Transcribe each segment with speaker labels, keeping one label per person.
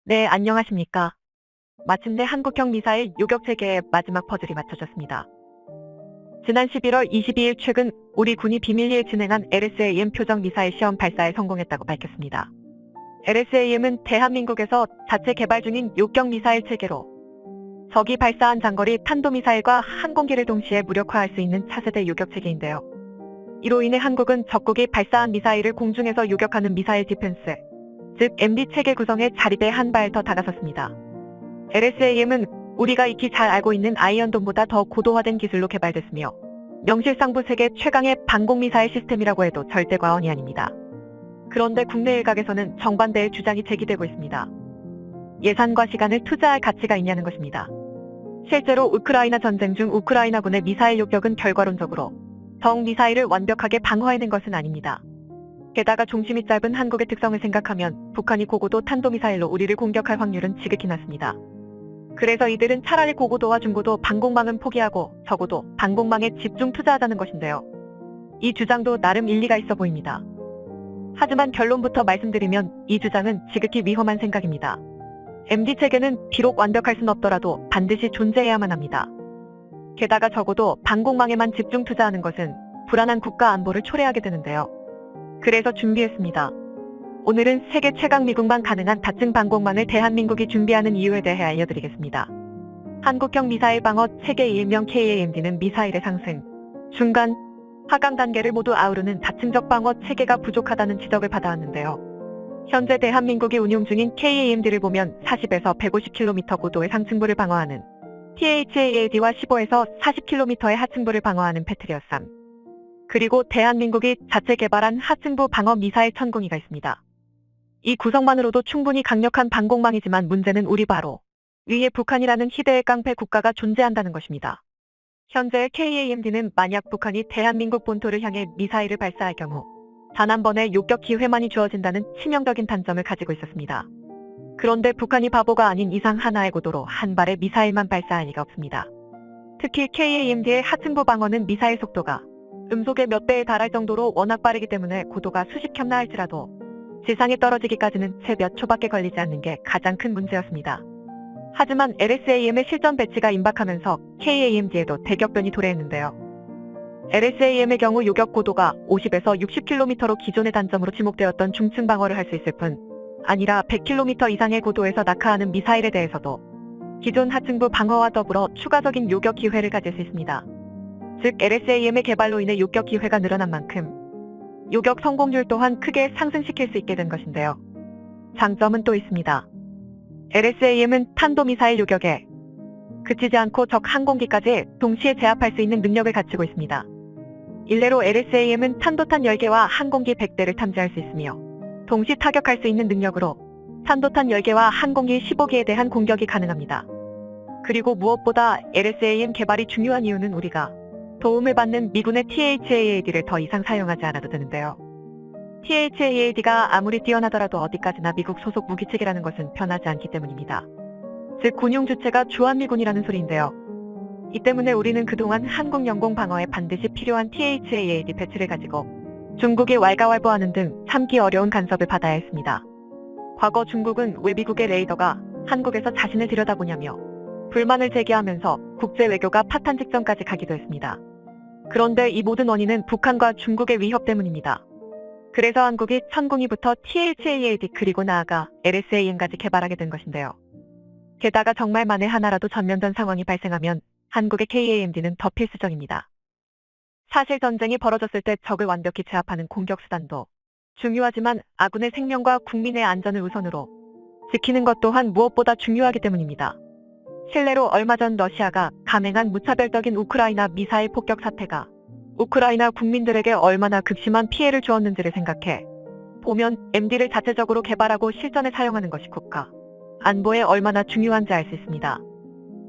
Speaker 1: 네, 안녕하십니까. 마침내 한국형 미사일 요격 체계의 마지막 퍼즐이 맞춰졌습니다. 지난 11월 22일 최근 우리 군이 비밀리에 진행한 LSAM 표적 미사일 시험 발사에 성공했다고 밝혔습니다. LSAM은 대한민국에서 자체 개발 중인 요격 미사일 체계로 적이 발사한 장거리 탄도미사일과 항공기를 동시에 무력화할 수 있는 차세대 요격 체계인데요. 이로 인해 한국은 적국이 발사한 미사일을 공중에서 요격하는 미사일 디펜스, 즉 MD 체계 구성에 자리대 한 발 더 다가섰습니다. LSAM은 우리가 익히 잘 알고 있는 아이언돔보다 더 고도화된 기술로 개발됐으며 명실상부 세계 최강의 방공미사일 시스템이라고 해도 절대 과언이 아닙니다. 그런데 국내 일각에서는 정반대의 주장이 제기되고 있습니다. 예산과 시간을 투자할 가치가 있냐는 것입니다. 실제로 우크라이나 전쟁 중 우크라이나군의 미사일 요격은 결과론적으로 적 미사일을 완벽하게 방어해낸 것은 아닙니다. 게다가 중심이 짧은 한국의 특성을 생각하면 북한이 고고도 탄도미사일로 우리를 공격할 확률은 지극히 낮습니다. 그래서 이들은 차라리 고고도와 중고도 방공망은 포기하고 적어도 방공망에 집중 투자하자는 것인데요. 이 주장도 나름 일리가 있어 보입니다. 하지만 결론부터 말씀드리면 이 주장은 지극히 위험한 생각입니다. MD 체계는 비록 완벽할 순 없더라도 반드시 존재해야만 합니다. 게다가 적어도 방공망에만 집중 투자하는 것은 불안한 국가 안보를 초래하게 되는데요. 그래서 준비했습니다. 오늘은 세계 최강 미국만 가능한 다층 방공망을 대한민국이 준비하는 이유에 대해 알려드리겠습니다. 한국형 미사일 방어 체계 일명 KAMD는 미사일의 상승, 중간, 하강 단계를 모두 아우르는 다층적 방어 체계가 부족하다는 지적을 받아왔는데요. 현재 대한민국이 운용 중인 KAMD를 보면 40에서 150km 고도의 상층부를 방어하는 THAAD와 15에서 40km의 하층부를 방어하는 패트리엇 3, 그리고 대한민국이 자체 개발한 하층부 방어 미사일 천궁이가 있습니다. 이 구성만으로도 충분히 강력한 방공망이지만 문제는 우리 바로 위에 북한이라는 희대의 깡패 국가가 존재한다는 것입니다. 현재의 KAMD는 만약 북한이 대한민국 본토를 향해 미사일을 발사할 경우 단 한 번의 요격 기회만이 주어진다는 치명적인 단점을 가지고 있었습니다. 그런데 북한이 바보가 아닌 이상 하나의 고도로 한 발의 미사일만 발사할 리가 없습니다. 특히 KAMD의 하층부 방어는 미사일 속도가 음속의 몇 배에 달할 정도로 워낙 빠르기 때문에 고도가 수십 킬로나 할지라도 지상에 떨어지기까지는 채 몇 초밖에 걸리지 않는 게 가장 큰 문제였습니다. 하지만 LSAM의 실전 배치가 임박하면서 KAMD에도 대격변이 도래했는데요. LSAM의 경우 요격 고도가 50에서 60km로 기존의 단점으로 지목되었던 중층 방어를 할 수 있을 뿐 아니라 100km 이상의 고도에서 낙하하는 미사일에 대해서도 기존 하층부 방어와 더불어 추가적인 요격 기회를 가질 수 있습니다. 즉 LSAM의 개발로 인해 요격 기회가 늘어난 만큼 요격 성공률 또한 크게 상승시킬 수 있게 된 것인데요. 장점은 또 있습니다. LSAM은 탄도미사일 요격에 그치지 않고 적 항공기까지 동시에 제압할 수 있는 능력을 갖추고 있습니다. 일례로 LSAM은 탄도탄 10개와 항공기 100대를 탐지할 수 있으며 동시 타격할 수 있는 능력으로 탄도탄 10개와 항공기 15기에 대한 공격이 가능합니다. 그리고 무엇보다 LSAM 개발이 중요한 이유는 우리가 도움을 받는 미군의 THAAD를 더 이상 사용하지 않아도 되는데요. THAAD가 아무리 뛰어나더라도 어디까지나 미국 소속 무기체계라는 것은 편하지 않기 때문입니다. 즉 군용 주체가 주한미군이라는 소리인데요. 이 때문에 우리는 그동안 한국 영공 방어에 반드시 필요한 THAAD 배치를 가지고 중국이 왈가왈부하는 등 참기 어려운 간섭을 받아야 했습니다. 과거 중국은 왜 미국의 레이더가 한국에서 자신을 들여다보냐며 불만을 제기하면서 국제 외교가 파탄 직전까지 가기도 했습니다. 그런데 이 모든 원인은 북한과 중국의 위협 때문입니다. 그래서 한국이 천궁이부터 THAAD 그리고 나아가 LSAM까지 개발하게 된 것인데요. 게다가 정말 만에 하나라도 전면전 상황이 발생하면 한국의 KAMD는 더 필수적입니다. 사실 전쟁이 벌어졌을 때 적을 완벽히 제압하는 공격 수단도 중요하지만 아군의 생명과 국민의 안전을 우선으로 지키는 것 또한 무엇보다 중요하기 때문입니다. 실례로 얼마 전 러시아가 감행한 무차별적인 우크라이나 미사일 폭격 사태가 우크라이나 국민들에게 얼마나 극심한 피해를 주었는지를 생각해 보면 MD를 자체적으로 개발하고 실전에 사용하는 것이 국가 안보에 얼마나 중요한지 알 수 있습니다.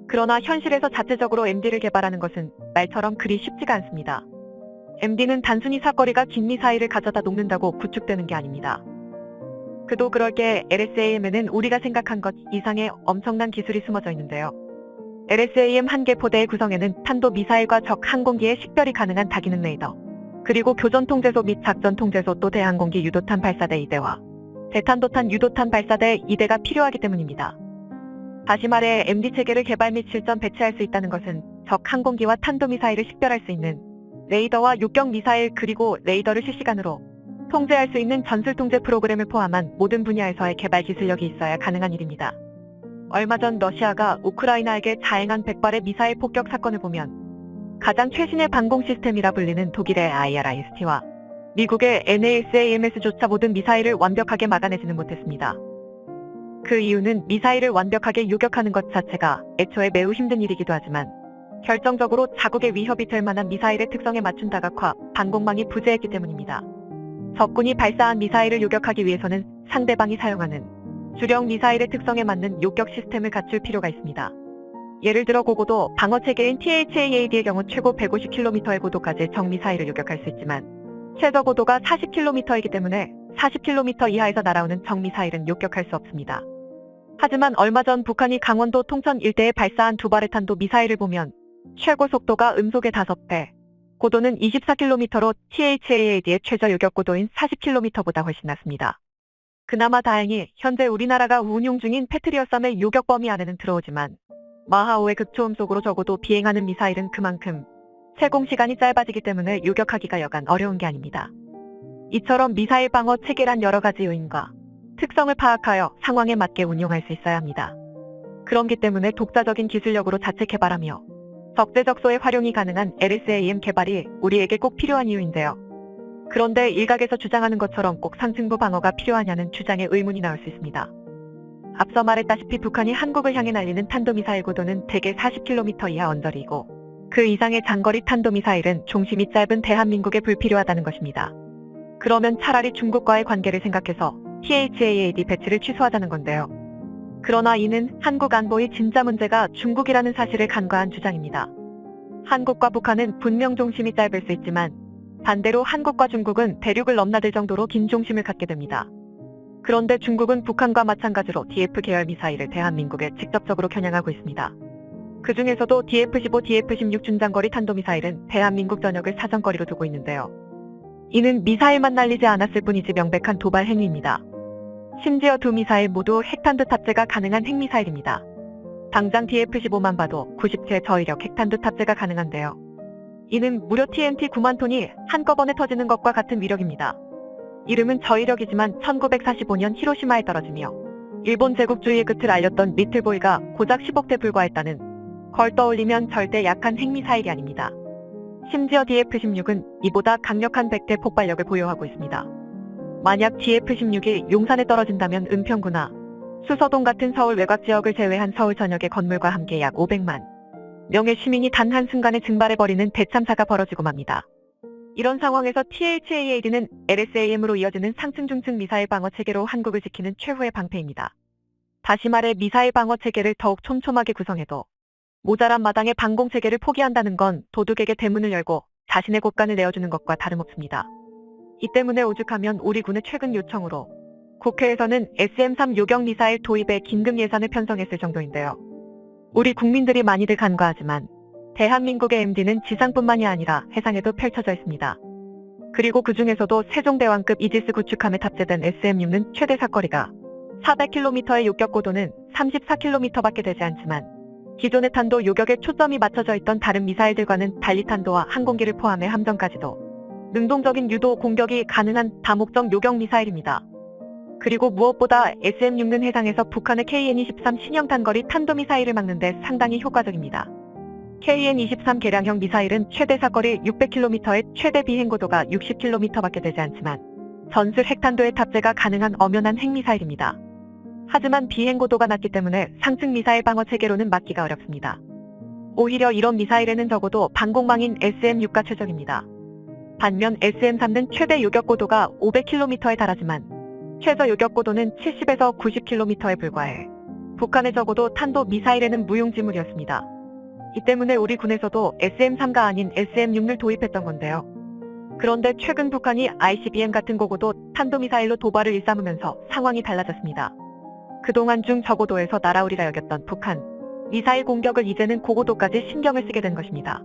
Speaker 1: 그러나 현실에서 자체적으로 MD를 개발하는 것은 말처럼 그리 쉽지가 않습니다. MD는 단순히 사거리가 긴 미사일을 가져다 녹는다고 구축되는 게 아닙니다. 그도 그럴 게 LSAM에는 우리가 생각한 것 이상의 엄청난 기술이 숨어져 있는데요. LSAM 한 개 포대의 구성에는 탄도 미사일과 적 항공기의 식별이 가능한 다기능 레이더, 그리고 교전 통제소 및 작전 통제소 또 대항공기 유도탄 발사대 2대와 대탄도탄 유도탄 발사대 2대가 필요하기 때문입니다. 다시 말해 MD 체계를 개발 및 실전 배치할 수 있다는 것은 적 항공기와 탄도미사일을 식별할 수 있는 레이더와 요격 미사일 그리고 레이더를 실시간으로 통제할 수 있는 전술통제 프로그램을 포함한 모든 분야에서의 개발 기술력이 있어야 가능한 일입니다. 얼마 전 러시아가 우크라이나에게 자행한 100발의 미사일 폭격 사건을 보면 가장 최신의 방공 시스템이라 불리는 독일의 IRIS-T와 미국의 NASAMS조차 모든 미사일을 완벽하게 막아내지는 못했습니다. 그 이유는 미사일을 완벽하게 요격하는 것 자체가 애초에 매우 힘든 일이기도 하지만 결정적으로 자국의 위협이 될 만한 미사일의 특성에 맞춘 다각화, 방공망이 부재했기 때문입니다. 적군이 발사한 미사일을 요격하기 위해서는 상대방이 사용하는 주력 미사일의 특성에 맞는 요격 시스템을 갖출 필요가 있습니다. 예를 들어 고고도 방어체계인 THAAD의 경우 최고 150km의 고도까지 적 미사일을 요격할 수 있지만 최저 고도가 40km이기 때문에 40km 이하에서 날아오는 적 미사일은 요격할 수 없습니다. 하지만 얼마 전 북한이 강원도 통천 일대에 발사한 2발의 탄도 미사일을 보면 최고 속도가 음속의 5배, 고도는 24km로 THAAD의 최저 요격 고도인 40km보다 훨씬 낮습니다. 그나마 다행히 현재 우리나라가 운용 중인 패트리엇3의 요격 범위 안에는 들어오지만 마하5의 극초음속으로 적어도 비행하는 미사일은 그만큼 세공 시간이 짧아지기 때문에 요격하기가 여간 어려운 게 아닙니다. 이처럼 미사일 방어 체계란 여러 가지 요인과 특성을 파악하여 상황에 맞게 운용할 수 있어야 합니다. 그렇기 때문에 독자적인 기술력으로 자체 개발하며 적재적소에 활용이 가능한 LSAM 개발이 우리에게 꼭 필요한 이유인데요. 그런데 일각에서 주장하는 것처럼 꼭 상층부 방어가 필요하냐는 주장에 의문이 나올 수 있습니다. 앞서 말했다시피 북한이 한국을 향해 날리는 탄도미사일 고도는 대개 40km 이하 언저리이고 그 이상의 장거리 탄도미사일은 종심이 짧은 대한민국에 불필요하다는 것입니다. 그러면 차라리 중국과의 관계를 생각해서 THAAD 배치를 취소하자는 건데요. 그러나 이는 한국 안보의 진짜 문제가 중국이라는 사실을 간과한 주장입니다. 한국과 북한은 분명 종심이 짧을 수 있지만 반대로 한국과 중국은 대륙을 넘나들 정도로 긴 종심을 갖게 됩니다. 그런데 중국은 북한과 마찬가지로 DF 계열 미사일을 대한민국에 직접적으로 겨냥하고 있습니다. 그 중에서도 DF-15, DF-16 중장거리 탄도미사일은 대한민국 전역을 사정거리로 두고 있는데요. 이는 미사일만 날리지 않았을 뿐이지 명백한 도발 행위입니다. 심지어 두 미사일 모두 핵탄두 탑재가 가능한 핵미사일입니다. 당장 DF-15만 봐도 90체 저위력 핵탄두 탑재가 가능한데요. 이는 무려 TNT 9만 톤이 한꺼번에 터지는 것과 같은 위력입니다. 이름은 저위력이지만 1945년 히로시마에 떨어지며 일본 제국주의의 끝을 알렸던 리틀보이가 고작 10억대 불과했다는 걸 떠올리면 절대 약한 핵미사일이 아닙니다. 심지어 DF-16은 이보다 강력한 100대 폭발력을 보유하고 있습니다. 만약 DF-16이 용산에 떨어진다면 은평구나 수서동 같은 서울 외곽 지역을 제외한 서울 전역의 건물과 함께 약 500만 명의 시민이 단 한순간에 증발해버리는 대참사가 벌어지고 맙니다. 이런 상황에서 THAAD는 LSAM으로 이어지는 상층 중층 미사일 방어 체계로 한국을 지키는 최후의 방패입니다. 다시 말해 미사일 방어 체계를 더욱 촘촘하게 구성해도 모자란 마당의 방공 체계를 포기한다는 건 도둑에게 대문을 열고 자신의 곳간을 내어주는 것과 다름없습니다. 이 때문에 오죽하면 우리 군의 최근 요청으로 국회에서는 SM-3 요격 미사일 도입에 긴급 예산을 편성했을 정도인데요. 우리 국민들이 많이들 간과하지만 대한민국의 MD는 지상뿐만이 아니라 해상에도 펼쳐져 있습니다. 그리고 그 중에서도 세종대왕급 이지스 구축함에 탑재된 SM-6는 최대 사거리가 400km의 요격 고도는 34km밖에 되지 않지만 기존의 탄도 요격에 초점이 맞춰져 있던 다른 미사일들과는 달리 탄도와 항공기를 포함해 함정까지도 능동적인 유도 공격이 가능한 다목적 요격 미사일입니다. 그리고 무엇보다 SM-6는 해상에서 북한의 KN-23 신형 단거리 탄도미사일을 막는 데 상당히 효과적입니다. KN-23 개량형 미사일은 최대 사거리 600km의 최대 비행고도가 60km밖에 되지 않지만 전술 핵탄도의 탑재가 가능한 엄연한 핵미사일입니다. 하지만 비행고도가 낮기 때문에 상층 미사일 방어 체계로는 막기가 어렵습니다. 오히려 이런 미사일에는 적어도 방공망인 SM-6가 최적입니다. 반면 SM-3는 최대 요격고도가 500km에 달하지만 최저 요격고도는 70에서 90km에 불과해 북한의 적어도 탄도 미사일에는 무용지물이었습니다. 이 때문에 우리 군에서도 SM-3가 아닌 SM-6을 도입했던 건데요. 그런데 최근 북한이 ICBM 같은 고고도 탄도미사일로 도발을 일삼으면서 상황이 달라졌습니다. 그동안 중저고도에서 날아오리라 여겼던 북한 미사일 공격을 이제는 고고도까지 신경을 쓰게 된 것입니다.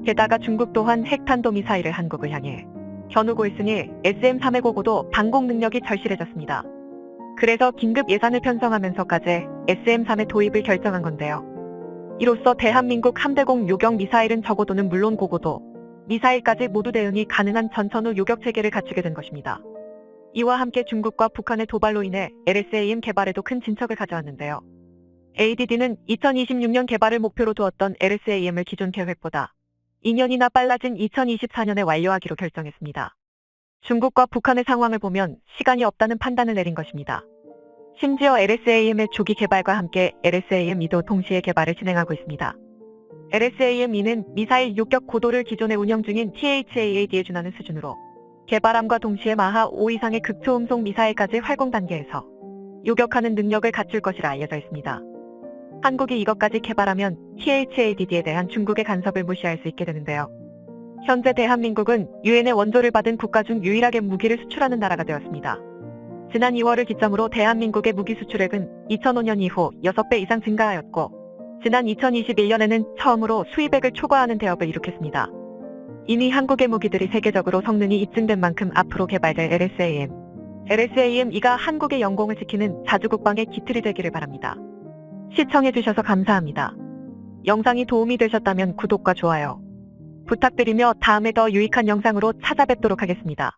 Speaker 1: 게다가 중국 또한 핵탄도미사일을 한국을 향해 겨누고 있으니 SM-3의 고고도 방공 능력이 절실해졌습니다. 그래서 긴급 예산을 편성하면서까지 SM-3의 도입을 결정한 건데요. 이로써 대한민국 함대공 요격 미사일은 저고도는 물론 고고도 미사일까지 모두 대응이 가능한 전천후 요격 체계를 갖추게 된 것입니다. 이와 함께 중국과 북한의 도발로 인해 LSAM 개발에도 큰 진척을 가져왔는데요. ADD는 2026년 개발을 목표로 두었던 LSAM을 기존 계획보다 2년이나 빨라진 2024년에 완료하기로 결정했습니다. 중국과 북한의 상황을 보면 시간이 없다는 판단을 내린 것입니다. 심지어 LSAM의 조기 개발과 함께 LSAM-2도 동시에 개발을 진행하고 있습니다. LSAM-2는 미사일 요격 고도를 기존에 운영 중인 THAAD에 준하는 수준으로 개발함과 동시에 마하 5 이상의 극초음속 미사일까지 활공 단계에서 요격하는 능력을 갖출 것이라 알려져 있습니다. 한국이 이것까지 개발하면 THADD에 대한 중국의 간섭을 무시할 수 있게 되는데요. 현재 대한민국은 유엔의 원조를 받은 국가 중 유일하게 무기를 수출하는 나라가 되었습니다. 지난 2월을 기점으로 대한민국의 무기 수출액은 2005년 이후 6배 이상 증가하였고 지난 2021년에는 처음으로 수입액을 초과하는 대업을 이룩했습니다. 이미 한국의 무기들이 세계적으로 성능이 입증된 만큼 앞으로 개발될 LSAM-2가 한국의 영공을 지키는 자주국방의 기틀이 되기를 바랍니다. 시청해주셔서 감사합니다. 영상이 도움이 되셨다면 구독과 좋아요 부탁드리며 다음에 더 유익한 영상으로 찾아뵙도록 하겠습니다.